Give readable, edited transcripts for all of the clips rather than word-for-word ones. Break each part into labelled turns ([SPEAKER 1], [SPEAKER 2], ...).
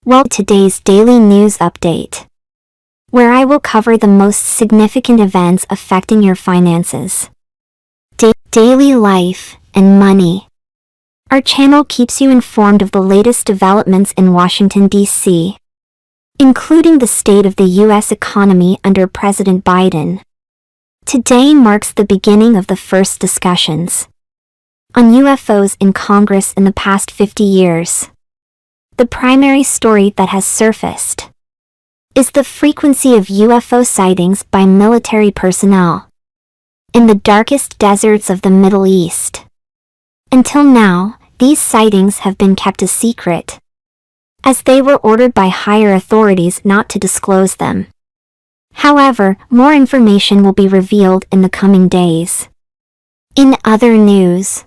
[SPEAKER 1] Well, today's daily news update, where I will cover the most significant events affecting your finances, daily life, and money. Our channel keeps you informed of the latest developments in Washington, D.C., including the state of the U.S. economy under President Biden. Today marks the beginning of the first discussions on UFOs in Congress in the past 50 years. The primary story that has surfaced is the frequency of UFO sightings by military personnel in the darkest deserts of the Middle East. Until now, these sightings have been kept a secret, as they were ordered by higher authorities not to disclose them. However, more information will be revealed in the coming days. In other news,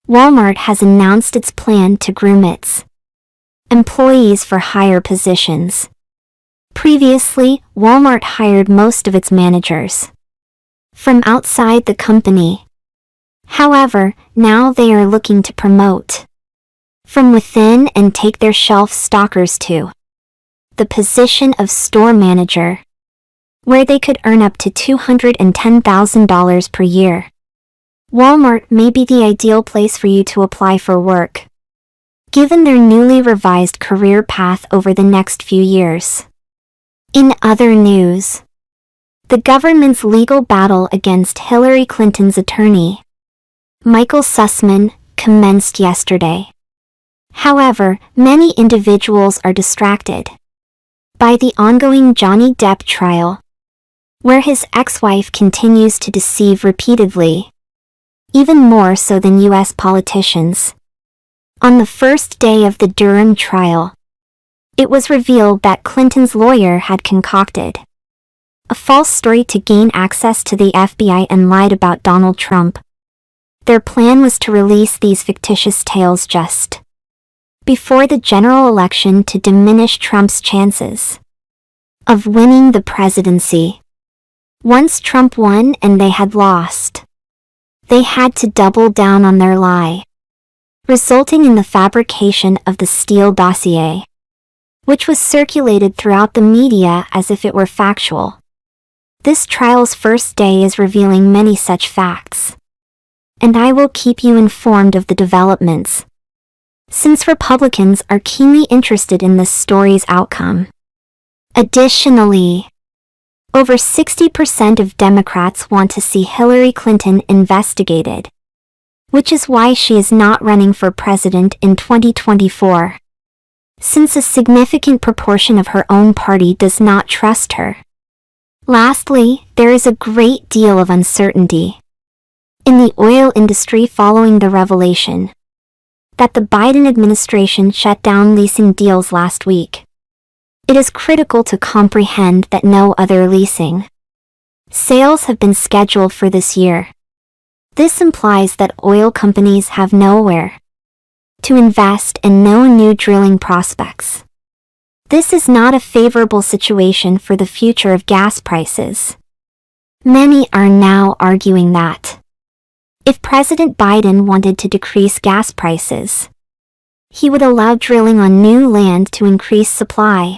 [SPEAKER 1] Walmart has announced its plan to groom its employees for higher positions. Previously, Walmart hired most of its managers from outside the company. However, now they are looking to promote from within and take their shelf stockers to the position of store manager, where they could earn up to $210,000 per year. Walmart may be the ideal place for you to apply for work, given their newly revised career path over the next few years. In other news, the government's legal battle against Hillary Clinton's attorney, Michael Sussman, commenced yesterday. However, many individuals are distracted by the ongoing Johnny Depp trial, where his ex-wife continues to deceive repeatedly, even more so than U.S. politicians. On the first day of the Durham trial, it was revealed that Clinton's lawyer had concocted a false story to gain access to the FBI and lied about Donald Trump. Their plan was to release these fictitious tales just before the general election to diminish Trump's chances of winning the presidency. Once Trump won and they had lost, they had to double down on their lie, resulting in the fabrication of the Steele dossier, which was circulated throughout the media as if it were factual. This trial's first day is revealing many such facts, and I will keep you informed of the developments, since Republicans are keenly interested in this story's outcome. Additionally, over 60% of Democrats want to see Hillary Clinton investigated, which is why she is not running for president in 2024, since a significant proportion of her own party does not trust her. Lastly, there is a great deal of uncertainty in the oil industry following the revelation that the Biden administration shut down leasing deals last week. It is critical to comprehend that no other leasing sales have been scheduled for this year. This implies that oil companies have nowhere to invest and no new drilling prospects. This is not a favorable situation for the future of gas prices. Many are now arguing that if President Biden wanted to decrease gas prices, he would allow drilling on new land to increase supply,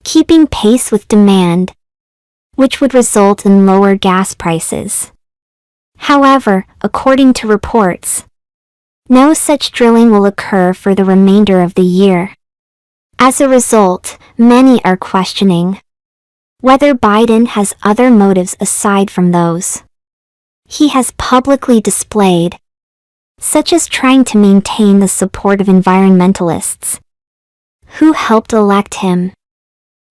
[SPEAKER 1] keeping pace with demand, which would result in lower gas prices. However, according to reports, no such drilling will occur for the remainder of the year. As a result, many are questioning whether Biden has other motives aside from those he has publicly displayed, such as trying to maintain the support of environmentalists who helped elect him.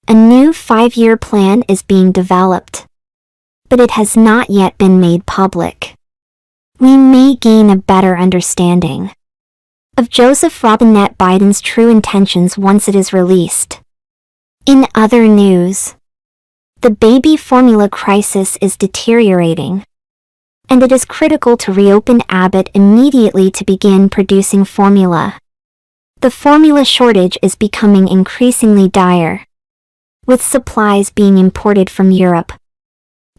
[SPEAKER 1] A new 5-year plan is being developed, but it has not yet been made public. We may gain a better understanding of Joseph Robinette Biden's true intentions once it is released. In other news, the baby formula crisis is deteriorating, and it is critical to reopen Abbott immediately to begin producing formula. The formula shortage is becoming increasingly dire, with supplies being imported from Europe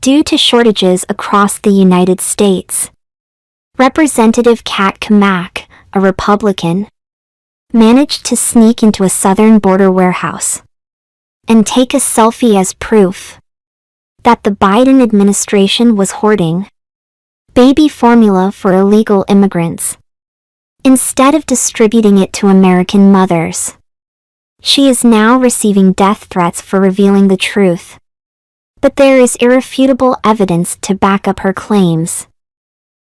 [SPEAKER 1] due to shortages across the United States. Representative Kat Kamak, a Republican, managed to sneak into a southern border warehouse and take a selfie as proof that the Biden administration was hoarding baby formula for illegal immigrants, instead of distributing it to American mothers. She is now receiving death threats for revealing the truth. But there is irrefutable evidence to back up her claims.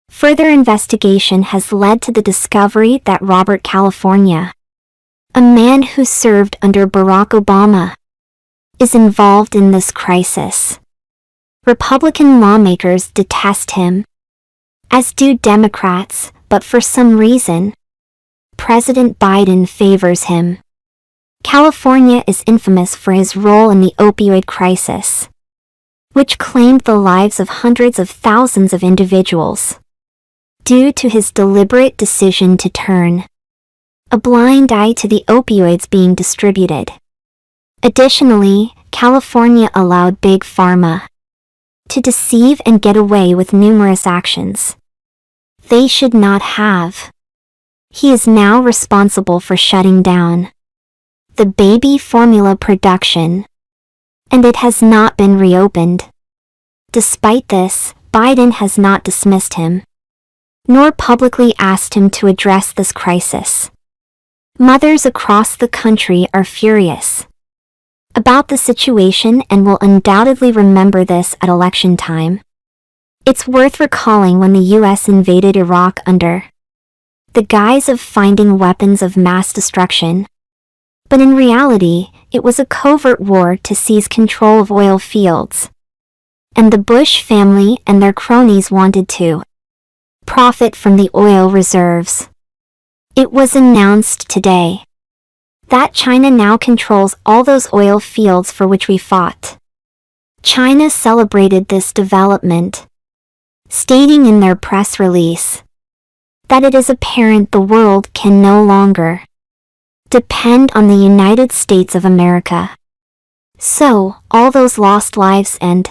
[SPEAKER 1] Further investigation has led to the discovery that Robert California, a man who served under Barack Obama, is involved in this crisis. Republican lawmakers detest him, as do Democrats, but for some reason, President Biden favors him. California is infamous for his role in the opioid crisis, which claimed the lives of hundreds of thousands of individuals, due to his deliberate decision to turn a blind eye to the opioids being distributed. Additionally, California allowed Big Pharma to deceive and get away with numerous actions they should not have. He is now responsible for shutting down the baby formula production, and it has not been reopened. Despite this, Biden has not dismissed him, nor publicly asked him to address this crisis. Mothers across the country are furious about the situation and will undoubtedly remember this at election time. It's worth recalling when the U.S. invaded Iraq under the guise of finding weapons of mass destruction. But in reality, it was a covert war to seize control of oil fields. And the Bush family and their cronies wanted to profit from the oil reserves. It was announced today that China now controls all those oil fields for which we fought. China celebrated this development, stating in their press release that it is apparent the world can no longer depend on the United States of America. So, all those lost lives and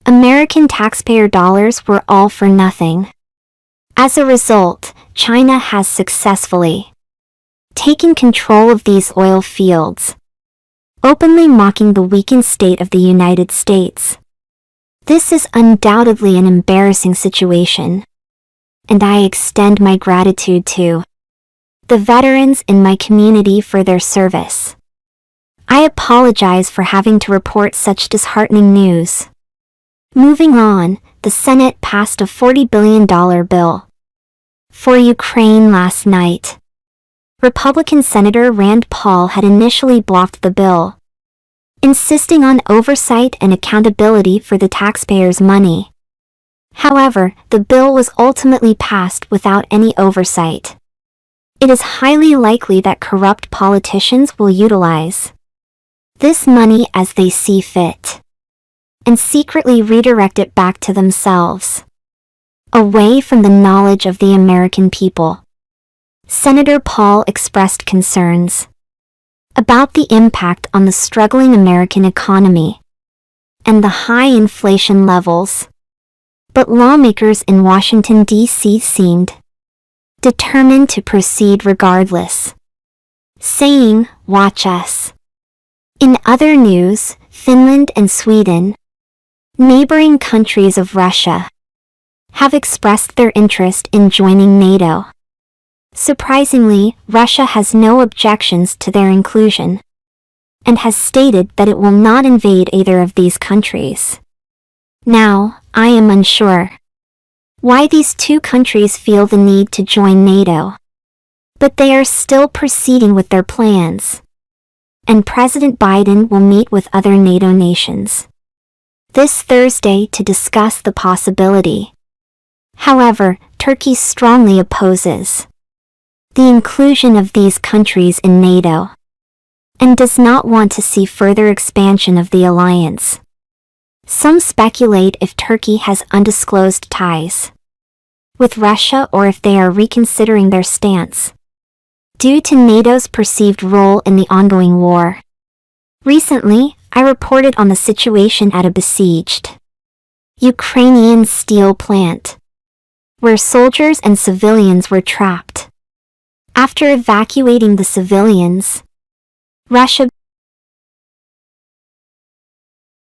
[SPEAKER 1] American taxpayer dollars were all for nothing. As a result, China has successfully taken control of these oil fields, openly mocking the weakened state of the United States. This is undoubtedly an embarrassing situation, and I extend my gratitude to the veterans in my community for their service. I apologize for having to report such disheartening news. Moving on, the Senate passed a $40 billion bill for Ukraine last night. Republican Senator Rand Paul had initially blocked the bill, insisting on oversight and accountability for the taxpayers' money. However, the bill was ultimately passed without any oversight. It is highly likely that corrupt politicians will utilize this money as they see fit, and secretly redirect it back to themselves, away from the knowledge of the American people. Senator Paul expressed concerns about the impact on the struggling American economy and the high inflation levels. But lawmakers in Washington, D.C. seemed determined to proceed regardless, saying, "Watch us." In other news, Finland and Sweden, neighboring countries of Russia, have expressed their interest in joining NATO. Surprisingly, Russia has no objections to their inclusion, and has stated that it will not invade either of these countries. Now, I am unsure why these two countries feel the need to join NATO, but they are still proceeding with their plans, and President Biden will meet with other NATO nations this Thursday to discuss the possibility. However, Turkey strongly opposes the inclusion of these countries in NATO, and does not want to see further expansion of the alliance. Some speculate if Turkey has undisclosed ties with Russia or if they are reconsidering their stance due to NATO's perceived role in the ongoing war. Recently, I reported on the situation at a besieged Ukrainian steel plant, where soldiers and civilians were trapped After evacuating the civilians, Russia